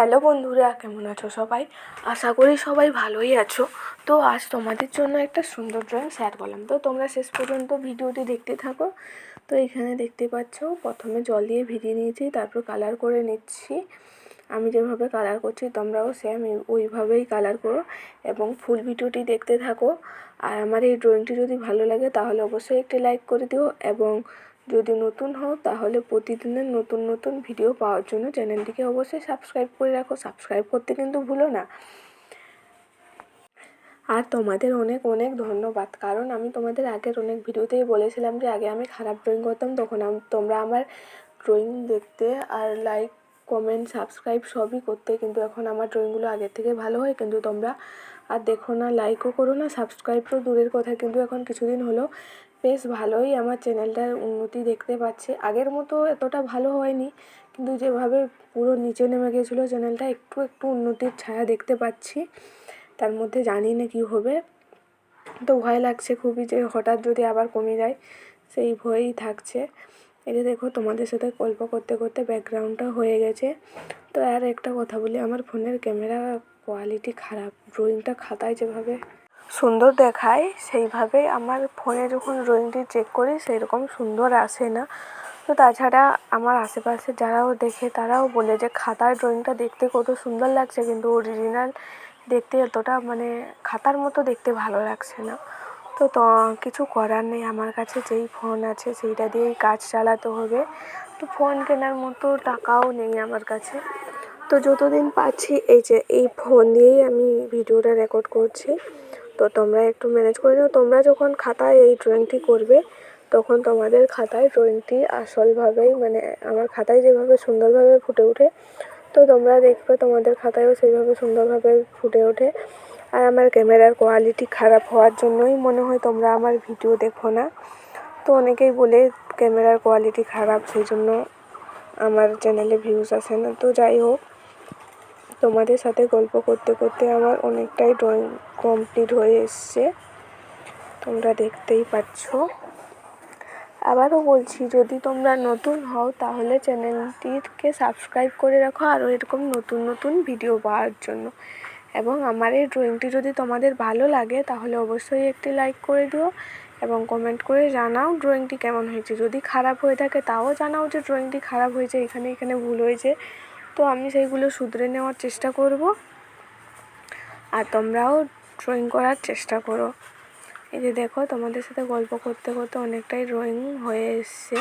Hello বন্ধুরা, কেমন আছো সবাই? আশা করি সবাই ভালোই আছো। তো আজ তোমাদের জন্য একটা সুন্দর ড্রয়িং শেয়ার করলাম, তো তোমরা শেষ পর্যন্ত ভিডিওটি দেখতে থাকো। তো এখানে দেখতে পাচ্ছ, প্রথমে জল দিয়ে ভিজিয়ে নিয়েছি, তারপর কালার করে নিচ্ছি। আমি যেভাবে কালার করছি তোমরাও সেম ওইভাবেই কালার করো এবং ফুল ভিডিওটি দেখতে থাকো। আর আমার এই ড্রয়িংটি যদি ভালো লাগে তাহলে অবশ্যই একটি লাইক করে দিও, এবং যদি নতুন হও তাহলে প্রতিদিনের নতুন নতুন ভিডিও পাওয়ার জন্য চ্যানেলটিকে অবশ্যই সাবস্ক্রাইব করে রাখো। সাবস্ক্রাইব করতে কিন্তু ভুলো না। আর তোমাদের অনেক অনেক ধন্যবাদ, কারণ আমি তোমাদের আগের অনেক ভিডিওতেই বলেছিলাম যে আগে আমি খারাপ ড্রয়িং করতাম, তখন তোমরা আমার ড্রয়িং দেখতে আর লাইক, কমেন্ট, সাবস্ক্রাইব সবই করতে, কিন্তু এখন আমার ড্রয়িংগুলো আগের থেকে ভালো হয়, কিন্তু তোমরা আর দেখো না, লাইকও করো না, সাবস্ক্রাইব তো দূরের কথা। কিন্তু এখন কিছুদিন হলো বেশ ভালোই আমার চ্যানেলটার উন্নতি দেখতে পাচ্ছি। আগের মতো এতটা ভালো হয়নি, কিন্তু যেভাবে পুরো নিচে নেমে গেছিলো চ্যানেলটা, একটু একটু উন্নতির ছায়া দেখতে পাচ্ছি। তার মধ্যে জানি না কী হবে, তো ভয় লাগছে খুবই যে হঠাৎ যদি আবার কমে যায়, সেই ভয়েই থাকছে। এটা দেখো, তোমাদের সাথে গল্প করতে করতে ব্যাকগ্রাউন্ডটা হয়ে গেছে। তো আর একটা কথা বলি, আমার ফোনের ক্যামেরা কোয়ালিটি খারাপ। ড্রয়িংটা খাতায় যেভাবে সুন্দর দেখায় সেইভাবে আমার ফোনে যখন ড্রয়িংটি চেক করি সেরকম সুন্দর আসে না। তো তাছাড়া আমার আশেপাশে যারাও দেখে তারাও বলে যে খাতার ড্রয়িংটা দেখতে কত সুন্দর লাগছে, কিন্তু অরিজিনাল দেখতে এতটা খাতার মতো দেখতে ভালো লাগছে না। তো কিছু করার নেই, আমার কাছে যেই ফোন আছে সেইটা দিয়েই কাজ চালাতে হবে। তো ফোন কেনার মতো টাকাও নেই আমার কাছে। তো যতদিন পাচ্ছি এই ফোন দিয়েই আমি ভিডিওটা রেকর্ড করছি। তো তোমরা একটু ম্যানেজ করে নাও। তোমরা যখন খাতায় এই ড্রয়িংটি করবে তখন তোমাদের খাতায় ড্রয়িংটি আসলভাবেই আমার খাতায় যেভাবে সুন্দরভাবে ফুটে ওঠে, তো তোমরা দেখবে তোমাদের খাতায়ও সেইভাবে সুন্দরভাবে ফুটে ওঠে। আর আমার ক্যামেরার কোয়ালিটি খারাপ হওয়ার জন্যই মনে হয় তোমরা আমার ভিডিও দেখো না। তো অনেকেই বলে ক্যামেরার কোয়ালিটি খারাপ, সেই জন্য আমার চ্যানেলে ভিউজ আসে না। তো যাই হোক, তোমাদের সাথে গল্প করতে করতে আমার অনেকটাই ড্রয়িং কমপ্লিট হয়ে এসছে, তোমরা দেখতেই পাচ্ছ। আবারও বলছি, যদি তোমরা নতুন হও তাহলে চ্যানেলটিকে সাবস্ক্রাইব করে রাখো আরও এরকম নতুন নতুন ভিডিও পাওয়ার জন্য। এবং আমার এই ড্রয়িংটি যদি তোমাদের ভালো লাগে তাহলে অবশ্যই একটি লাইক করে দিও এবং কমেন্ট করে জানাও ড্রয়িংটি কেমন হয়েছে। যদি খারাপ হয়ে থাকে তাও জানাও যে ড্রয়িংটি খারাপ হয়েছে, এখানে এখানে ভুল হয়েছে, তো আমি সেইগুলো শুধরে নেওয়ার চেষ্টা করব। আর তোমরাও ড্রয়িং করার চেষ্টা করো। এই যে দেখো, তোমাদের সাথে গল্প করতে করতে অনেকটাই ড্রয়িং হয়ে এসছে।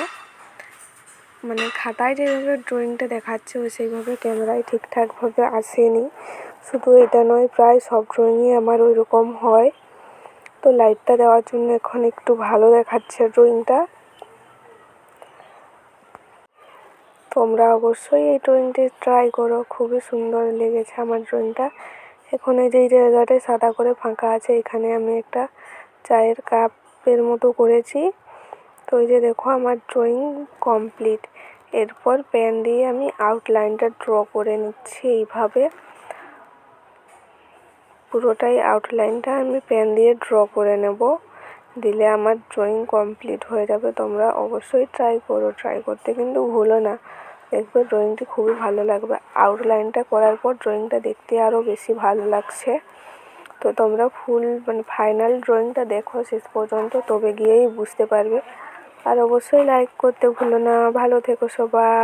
খাতায় যেভাবে ড্রয়িংটা দেখাচ্ছে সেইভাবে ক্যামেরায় ঠিকঠাকভাবে আসেনি। শুধু এটা নয়, প্রায় সব ড্রয়িংই আমার ওই রকম হয়। তো লাইটটা দেওয়ার জন্য এখন একটু ভালো দেখাচ্ছে ড্রয়িংটা। তোমরা অবশ্যই এই ড্রয়িংটি ট্রাই করো, খুবই সুন্দর লেগেছে আমার ড্রয়িংটা। এখন এই যে জায়গাটায় সাদা করে ফাঁকা আছে, এখানে আমি একটা চায়ের কাপের মতো করেছি। তো এই যে দেখো, আমার ড্রয়িং কমপ্লিট। এরপর পেন দিয়ে আমি আউটলাইনটা ড্র করে নিচ্ছি। এইভাবে পুরোটাই আউটলাইনটা আমি পেন দিয়ে ড্র করে নেব, দিলে আমার ড্রয়িং কমপ্লিট হয়ে যাবে। তোমরা অবশ্যই ট্রাই করো, ট্রাই করতে কিন্তু ভুলো না, দেখবে ড্রয়িংটি খুবই ভালো লাগবে। আউটলাইনটা করার পর ড্রয়িংটা দেখতে আরও বেশি ভালো লাগছে। তো তোমরা ফুল ফাইনাল ড্রয়িংটা দেখো শেষ পর্যন্ত, তবে গিয়েই বুঝতে পারবে। আর অবশ্যই লাইক করতে ভুলো না। ভালো থেকো সবাই।